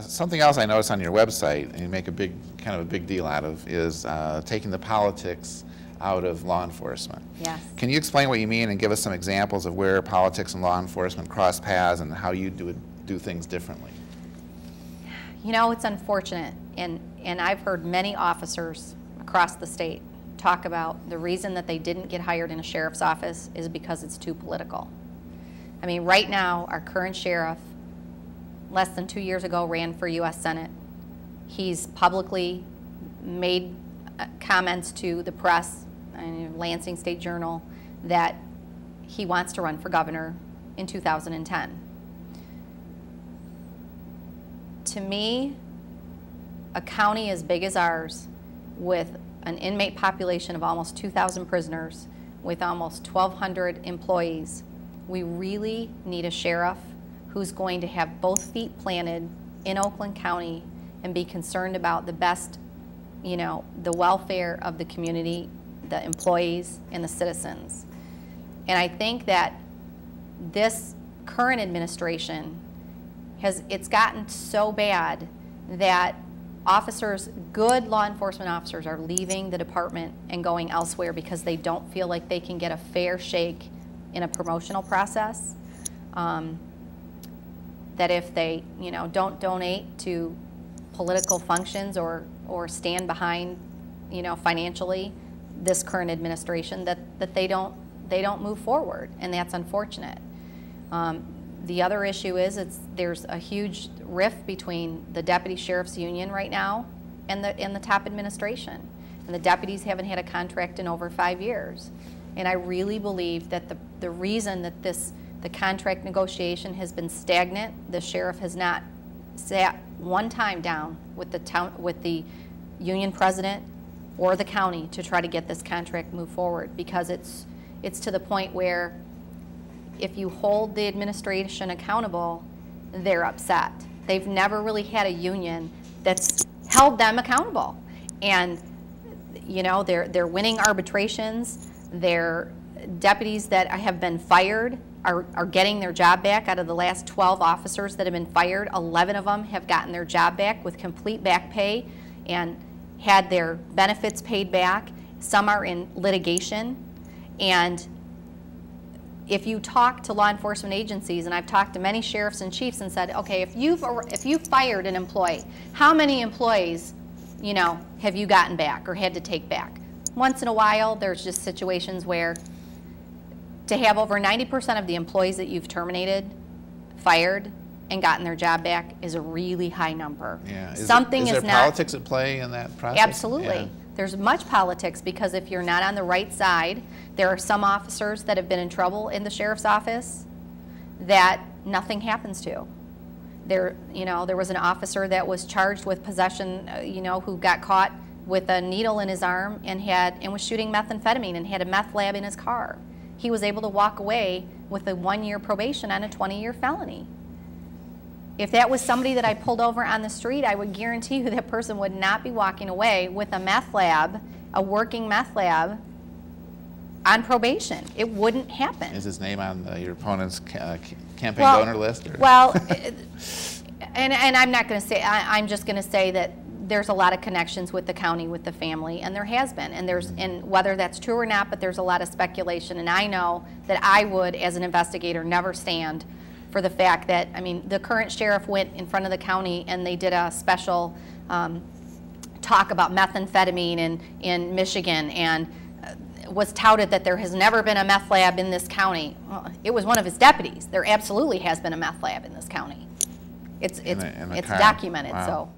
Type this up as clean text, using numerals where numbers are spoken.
Something else I noticed on your website, and you make a kind of a big deal out of, is taking the politics out of law enforcement. Yes. Can you explain what you mean and give us some examples of where politics and law enforcement cross paths and how you do things differently? You know, it's unfortunate, and I've heard many officers across the state talk about the reason that they didn't get hired in a sheriff's office is because it's too political. I mean, right now, our current sheriff, less than 2 years ago, ran for U.S. Senate. He's publicly made comments to the press and Lansing State Journal that he wants to run for governor in 2010. To me, a county as big as ours, with an inmate population of almost 2,000 prisoners, with almost 1,200 employees, we really need a sheriff who's going to have both feet planted in Oakland County and be concerned about the best, you know, the welfare of the community, the employees, and the citizens. And I think that this current administration it's gotten so bad that officers, good law enforcement officers, are leaving the department and going elsewhere because they don't feel like they can get a fair shake in a promotional process. That if they, you know, don't donate to political functions or stand behind, you know, financially this current administration, that they don't move forward, and that's unfortunate. The other issue is there's a huge rift between the deputy sheriff's union right now and the top administration, and the deputies haven't had a contract in over 5 years. And I really believe that the reason that the contract negotiation has been stagnant, the sheriff has not sat one time down with the union president or the county to try to get this contract moved forward, because it's to the point where if you hold the administration accountable, they're upset. They've never really had a union that's held them accountable. And you know, they're winning arbitrations. Their deputies that have been fired are getting their job back. Out of the last 12 officers that have been fired, 11 of them have gotten their job back with complete back pay and had their benefits paid back. Some are in litigation. And if you talk to law enforcement agencies, and I've talked to many sheriffs and chiefs and said, okay, if you've fired an employee, how many employees, you know, have you gotten back or had to take back? Once in a while, there's just situations where to have over 90% of the employees that you've terminated, fired, and gotten their job back is a really high number. Yeah. Is there not politics at play in that process? Absolutely. Yeah. There's much politics, because if you're not on the right side, there are some officers that have been in trouble in the sheriff's office that nothing happens to. There was an officer that was charged with possession, who got caught with a needle in his arm and was shooting methamphetamine and had a meth lab in his car. He was able to walk away with a 1-year probation on a 20-year felony. If that was somebody that I pulled over on the street, I would guarantee you that person would not be walking away with a meth lab, a working meth lab, on probation. It wouldn't happen. Is his name on your opponent's campaign donor list? Or? Well, and I'm not going to say, I'm just going to say that there's a lot of connections with the county, with the family, and there has been. And whether that's true or not, but there's a lot of speculation. And I know that I would, as an investigator, never stand for the fact that, I mean, the current sheriff went in front of the county and they did a special talk about methamphetamine in Michigan, and was touted that there has never been a meth lab in this county. Well, it was one of his deputies. There absolutely has been a meth lab in this county. It's documented. Wow. So.